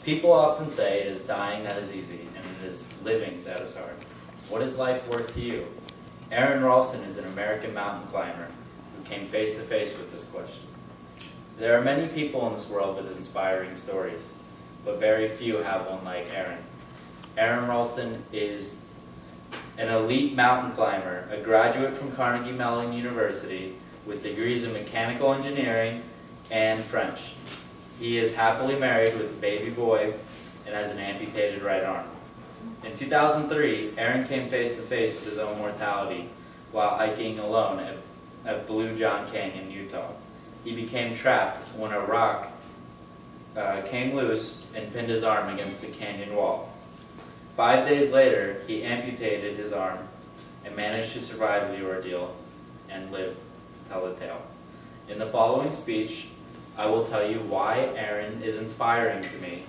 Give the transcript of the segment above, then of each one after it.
People often say it is dying that is easy, and it is living that is hard. What is life worth to you? Aaron Ralston is an American mountain climber who came face to face with this question. There are many people in this world with inspiring stories, but very few have one like Aaron. Aaron Ralston is an elite mountain climber, a graduate from Carnegie Mellon University with degrees in mechanical engineering and French. He is happily married with a baby boy and has an amputated right arm. In 2003, Aaron came face to face with his own mortality while hiking alone at Blue John Canyon, Utah. He became trapped when a rock came loose and pinned his arm against the canyon wall. 5 days later, he amputated his arm and managed to survive the ordeal and live to tell the tale. In the following speech, I will tell you why Aaron is inspiring to me.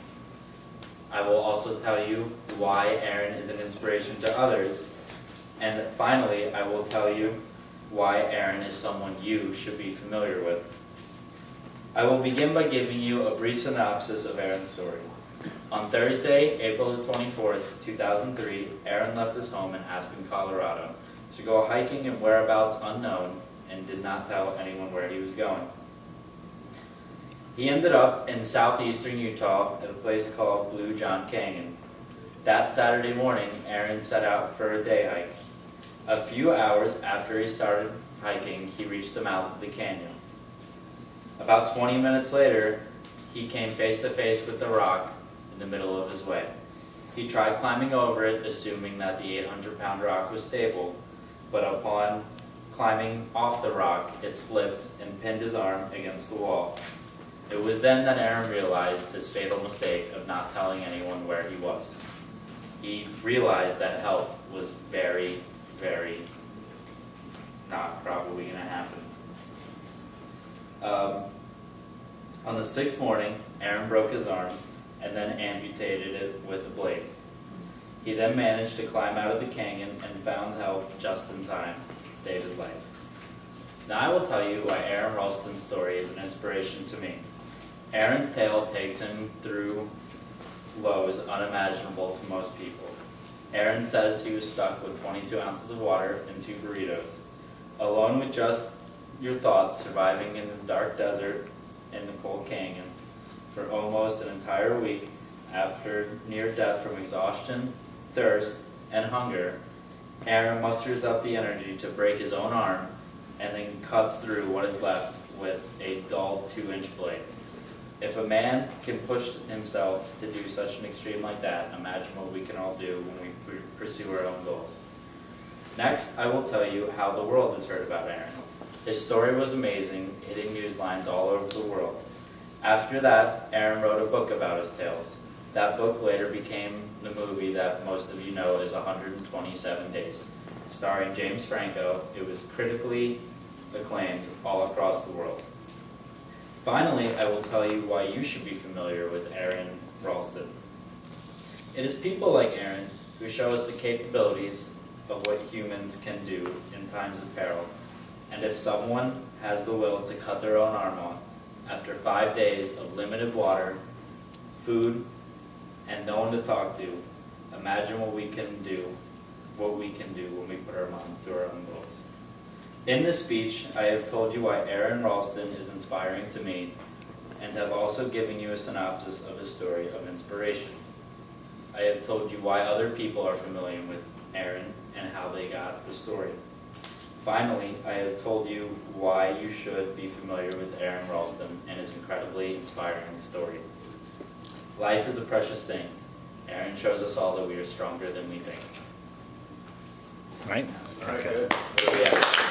I will also tell you why Aaron is an inspiration to others. And finally, I will tell you why Aaron is someone you should be familiar with. I will begin by giving you a brief synopsis of Aaron's story. On Thursday, April the 24th, 2003, Aaron left his home in Aspen, Colorado to go hiking in whereabouts unknown and did not tell anyone where he was going. He ended up in southeastern Utah at a place called Blue John Canyon. That Saturday morning, Aaron set out for a day hike. A few hours after he started hiking, he reached the mouth of the canyon. About 20 minutes later, he came face to face with the rock in the middle of his way. He tried climbing over it, assuming that the 800-pound rock was stable, but upon climbing off the rock, it slipped and pinned his arm against the wall. It was then that Aaron realized his fatal mistake of not telling anyone where he was. He realized that help was very, very not probably going to happen. On the sixth morning, Aaron broke his arm and then amputated it with a blade. He then managed to climb out of the canyon and found help just in time to save his life. Now I will tell you why Aaron Ralston's story is an inspiration to me. Aaron's tale takes him through lows unimaginable to most people. Aaron says he was stuck with 22 ounces of water and 2 burritos, alone with just your thoughts, surviving in the dark desert in the cold canyon for almost an entire week after near death from exhaustion, thirst, and hunger. Aaron musters up the energy to break his own arm and then cuts through what is left with a dull 2-inch blade. If a man can push himself to do such an extreme like that, imagine what we can all do when we pursue our own goals. Next, I will tell you how the world has heard about Aaron. His story was amazing, hitting news lines all over the world. After that, Aaron wrote a book about his tales. That book later became the movie that most of you know is 127 Days. Starring James Franco, it was critically acclaimed all across the world. Finally, I will tell you why you should be familiar with Aaron Ralston. It is people like Aaron who show us the capabilities of what humans can do in times of peril. And if someone has the will to cut their own arm off after 5 days of limited water, food, and no one to talk to, imagine what we can do when we put our minds to our own goals. In this speech, I have told you why Aaron Ralston is inspiring to me, and have also given you a synopsis of his story of inspiration. I have told you why other people are familiar with Aaron and how they got the story. Finally, I have told you why you should be familiar with Aaron Ralston and his incredibly inspiring story. Life is a precious thing. Aaron shows us all that we are stronger than we think. Right? Okay. Good.